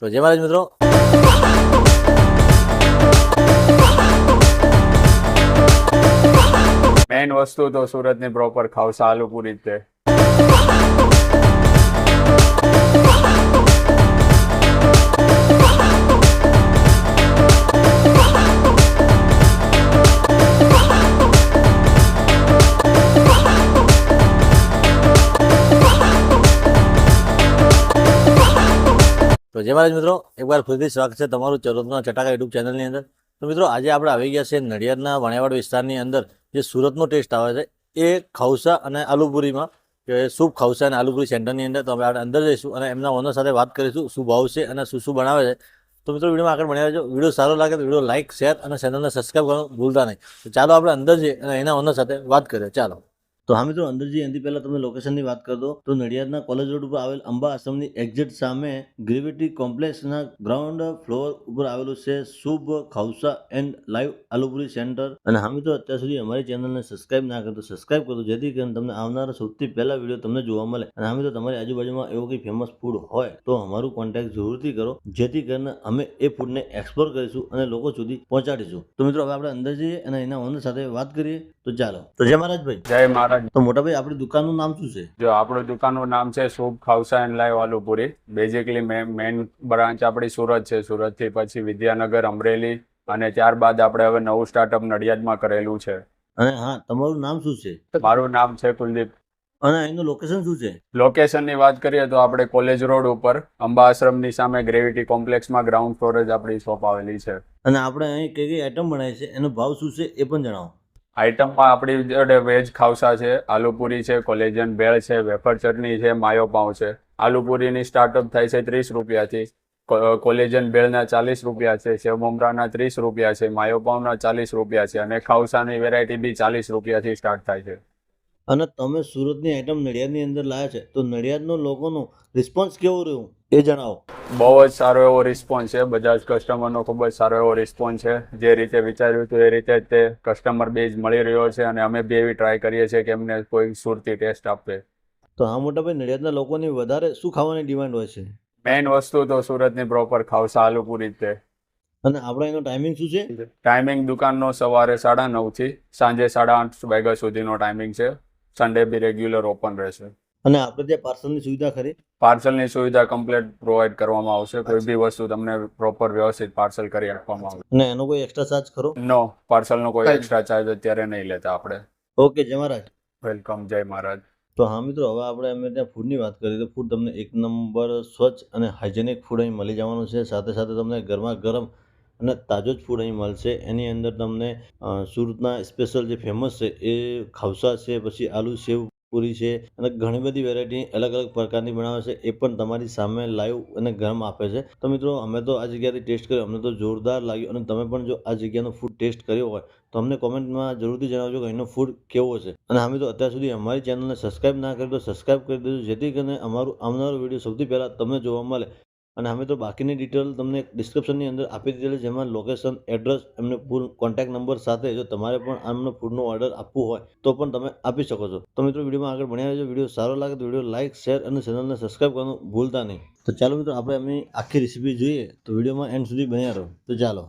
તો જય મહારાજ મિત્રો. મેઇન વસ્તુ તો સુરતની પ્રોપર ખાવસા આલુપુરી જ છે. તો જય મહારાજ મિત્રો, એકવાર ફરીથી સ્વાગત છે તમારું ચરોતરના ચટાકા યુટ્યુબ ચેનલની અંદર. તો મિત્રો આજે આપણે આવી ગયા છે નડિયાદના વાણિયાવાડ વિસ્તારની અંદર જે સુરતનો ટેસ્ટ આવે છે એ ખાવસા અને આલુપુરીમાં, કે શુભ ખાવસા અને આલુપુરી સેન્ટરની અંદર. તો આપણે અંદર જઈશું અને એમના ઓનર સાથે વાત કરીશું શું ભાવ છે અને શું શું બનાવે છે. તો મિત્રો વિડીયોમાં આગળ બન્યા રહેજો. વિડીયો સારો લાગે તો વિડીયો લાઇક, શેર અને ચેનલને સબસ્ક્રાઈબ કરવાનું ભૂલતા નહીં. તો ચાલો આપણે અંદર જઈએ અને એના ઓનર સાથે વાત કરીએ. ચાલો. તો હા મિત્રો, અંદર જઈએ એનાથી પહેલાં તમને લોકેશનની વાત કરી દો તો નડિયાદના કોલેજ રોડ ઉપર આવેલ અંબા આશ્રમની એક્ઝેક્ટ સામે ગ્રેવિટી કોમ્પ્લેક્સના ગ્રાઉન્ડ ફ્લોર ઉપર આવેલું છે Shubh Khavsa and live aloo puri centre. અને હા મિત્રો, અત્યાર સુધી અમારી ચેનલને સબસ્ક્રાઈબ ના કરો તો સબસ્ક્રાઈબ કરો, જેથી કરીને તમને આવનારા સૌથી પહેલા વિડીયો તમને જોવા મળે. અને હા મિત્રો, તમારી આજુબાજુમાં એવું કંઈ ફેમસ ફૂડ હોય તો અમારું કોન્ટેક્ટ જરૂરથી કરો, જેથી કરીને અમે એ ફૂડને એક્સપ્લોર કરીશું અને લોકો સુધી પહોંચાડીશું. તો મિત્રો હવે આપણે અંદર જઈએ અને એના ઓનર સાથે વાત કરીએ. તો ચાલો. તો જય મહારાજ ભાઈ. જય મહારાજ. તો મોટાભાઈ, આપણી દુકાનનું નામ શું છે? જો આપણું દુકાનનું નામ છે Shubh Khavsa and live aloo puri. Basically main branch આપણી સુરત છે. સુરતથી પછી વિદ્યાનગર, અમરેલી અને ત્યારબાદ આપણે હવે નવું સ્ટાર્ટઅપ નડિયાદમાં કરેલું છે. અને હા, તમારું નામ શું છે? મારું નામ છે કુલદીપ. અને એનું લોકેશન શું છે? લોકેશનની વાત કરીએ તો આપણે કોલેજ રોડ ઉપર અંબા આશ્રમની સામે ગ્રેવિટી કોમ્પ્લેક્સમાં ગ્રાઉન્ડ ફ્લોર જ આપણી શોપ આવેલી છે. અને આપણે અહીં કઈ કઈ આઈટમ બનાવી છે, એનો ભાવ શું છે એ પણ જણાવો. આઈટમમાં આપણી જોડે વેજ ખાવસા છે, આલુપુરી છે, કોલેજન ભેળ છે, વેફર ચટણી છે, માયો પાઉં છે. આલુપુરીની સ્ટાર્ટઅપ થાય છે 30 રૂપિયાથી, કોલેજન ભેળના 40 રૂપિયા છે, સેવ મમરાના 30 રૂપિયા છે, માયો પાઉંના 40 રૂપિયા છે અને ખાવસાની વેરાયટી બી 40 રૂપિયાથી સ્ટાર્ટ થાય છે. અને તમે સુરતની આઈટમ નડિયાદની અંદર લાવ્યા છે તો નડિયાદનો લોકોનો રિસ્પોન્સ કેવો રહ્યો એ જણાવો. બહુ જ સારો એવો રિસ્પોન્સ છે. બધા જ કસ્ટમરનો ખૂબ જ સારો એવો રિસ્પોન્સ છે. જે રીતે વિચાર્યું હતું એ રીતે જ તે કસ્ટમર બેઝ મળી રહ્યો છે અને અમે બી એવી ટ્રાય કરીએ છીએ કે એમને કોઈ સુરતી ટેસ્ટ આપે. તો હા મોટાભાઈ, નડિયાદના લોકોની વધારે શું ખાવાની ડિમાન્ડ હોય છે? મેઇન વસ્તુ તો સુરતની પ્રોપર ખાવસા આલુપુરી જ છે. અને આપણે એનો ટાઈમિંગ શું છે? ટાઈમિંગ દુકાનનો સવારે 9:30 થી સાંજે 8:30 વાગ્યા સુધીનો ટાઈમિંગ છે. સન્ડે બી રેગ્યુલર ઓપન રહેશે. અને આપણે ત્યાં પાર્સલની સુવિધા ખરી? પાર્સલની સુવિધા કમ્પ્લીટ પ્રોવાઈડ કરવામાં આવશે. કોઈ બી વસ્તુ તમને પ્રોપર વ્યવસ્થિત પાર્સલ કરી આપવામાં આવશે. અને એનો કોઈ એક્સ્ટ્રા ચાર્જ ખરો? નો, પાર્સલનો કોઈ એક્સ્ટ્રા ચાર્જ અત્યારે નહીં લેતા આપણે. ઓકે, જય મહારાજ. વેલકમ. જય મહારાજ. તો હા મિત્રો, હવે આપણે અમે ત્યાં ફૂડની વાત કરીએ તો ફૂડ તમને એક નંબર સ્વચ્છ અને હાઇજેનિક ફૂડ અહીં મળી જવાનું છે. સાથે સાથે તમને ગરમા ગરમ અને તાજો જ ફૂડ અહીં મળશે. એની અંદર તમને સુરતના સ્પેશિયલ જે ફેમસ છે એ ખાવસા છે, પછી આલુ સેવ પૂરી છે અને ઘણી બધી વેરાયટી અલગ અલગ પ્રકારની બનાવે છે. એ પણ તમારી સામે લાઈવ અને ગરમ આપે છે. તો મિત્રો, અમે તો આ જગ્યાથી ટેસ્ટ કર્યો, અમને તો જોરદાર લાગ્યું. અને તમે પણ જો આ જગ્યાનો ફૂડ ટેસ્ટ કર્યો હોય તો અમને કોમેન્ટમાં જરૂરથી જણાવજો કે અહીંનો ફૂડ કેવો છે. અને હા મિત્રો, અત્યાર સુધી અમારી ચેનલને સબસ્ક્રાઈબ ના કરી તો સબસ્ક્રાઈબ કરી દેજો, જેથી કરીને અમારું આવનારો વિડીયો સૌથી પહેલાં તમને જોવા મળે. અને અમે તો બાકીની ડિટેલ તમને ડિસ્ક્રિપ્શનની અંદર આપી દીધેલી, જેમાં લોકેશન, એડ્રેસ, એમને ફૂલ કોન્ટેક્ટ નંબર સાથે જો તમારે પણ આમનો ફૂડનો ઓર્ડર આપવું હોય તો પણ તમે આપી શકો છો. તો મિત્રો, વિડીયોમાં આગળ બન્યા રહેજો. વિડીયો સારો લાગે તો વિડીયો લાઇક, શેર અને ચેનલને સબસ્ક્રાઈબ કરવાનું ભૂલતા નહીં. તો ચાલો મિત્રો, આપણે એમની આખી રેસીપી જોઈએ. તો વિડીયોમાં એન્ડ સુધી બન્યા રહો. તો ચાલો.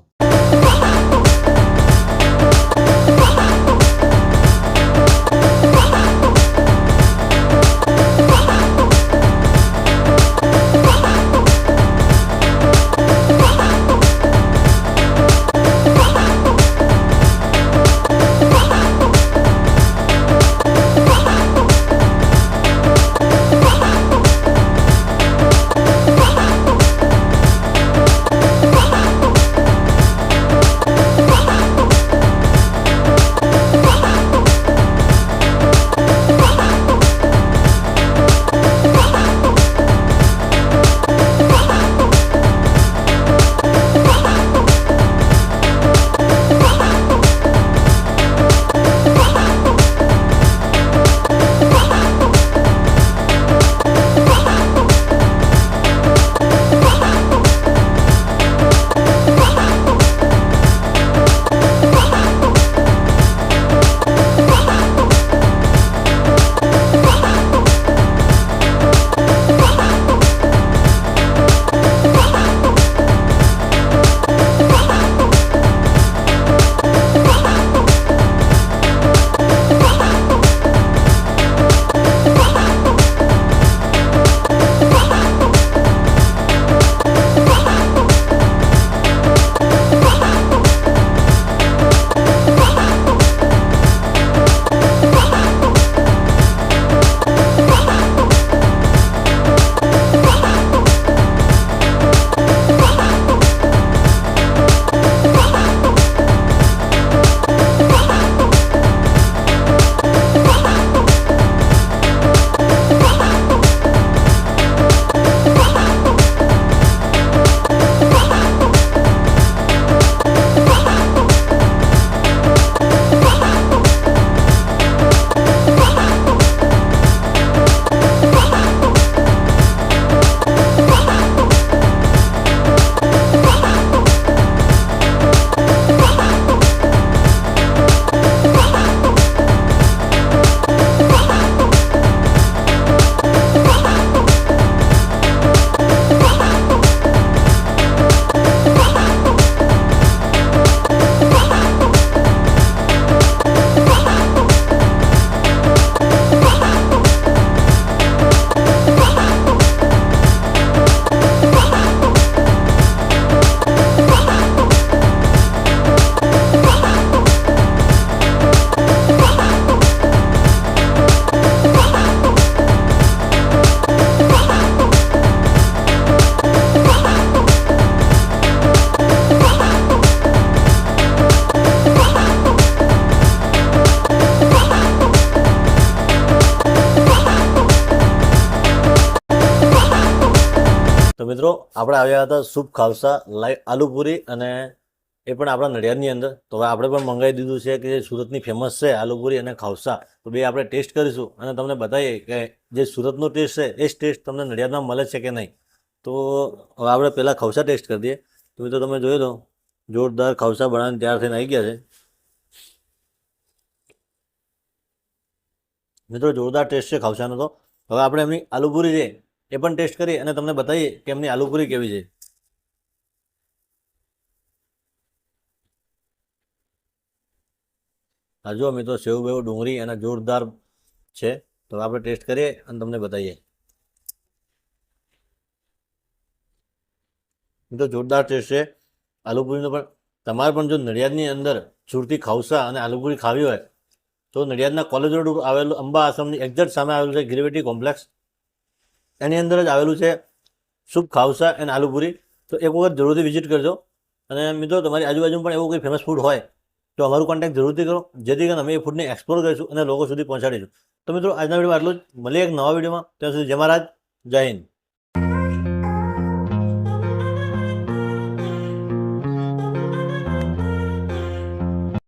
મિત્રો આપણે આવ્યા હતા શુભ ખાવસા લાઈવ આલુપુરી, અને એ પણ આપણા નડિયાદની અંદર. તો હવે આપણે પણ મંગાવી દીધું છે કે જે સુરતની ફેમસ છે આલુપુરી અને ખાવસા, તો બે આપણે ટેસ્ટ કરીશું અને તમને બતાવીએ કે જે સુરતનો ટેસ્ટ છે એ જ ટેસ્ટ તમને નડિયાદમાં મળે છે કે નહીં. તો હવે આપણે પહેલાં ખાવસા ટેસ્ટ કરી દઈએ. તો મિત્રો તમે જોઈ લો, જોરદાર ખાવસા બનાવીને તૈયાર થઈને આવી ગયા છે. મિત્રો જોરદાર ટેસ્ટ છે ખાવસાનો. તો હવે આપણે એમની આલુપુરી છે એ પણ ટેસ્ટ કરી અને તમને બતાવીએ કે એમની આલુપુરી કેવી છે. આ જુઓ મિત્રો, સેવ બેવ ડુંગળી અને જોરદાર છે. તો આપણે ટેસ્ટ કરીએ અને તમને બતાવીએ. મિત્રો જોરદાર ટેસ્ટ છે આલુપુરીનો. પણ તમારે પણ જો નડિયાદની અંદર સુરતી ખાવસા અને આલુપુરી ખાવી હોય તો નડિયાદના કોલેજ રોડ ઉપર આવેલું અંબા આશ્રમની એક્ઝેક્ટ સામે આવેલું છે ગ્રેવિટી કોમ્પ્લેક્સ, એની અંદર જ આવેલું છે શુભ ખાવસા એન્ડ આલુપુરી. તો એક વખત જરૂરથી વિઝિટ કરજો. અને મિત્રો તમારી આજુબાજુમાં પણ એવું કોઈ ફેમસ ફૂડ હોય તો અમારું કોન્ટેક્ટ જરૂરથી કરો, જેથી કરીને અમે એ ફૂડને એક્સપ્લોર કરીશું અને લોકો સુધી પહોંચાડીશું. તો મિત્રો આજના વિડીયોમાં આટલું જ. મળીએ એક નવા વિડીયોમાં. ત્યાં સુધી જય મહારાજ, જય હિન્દ.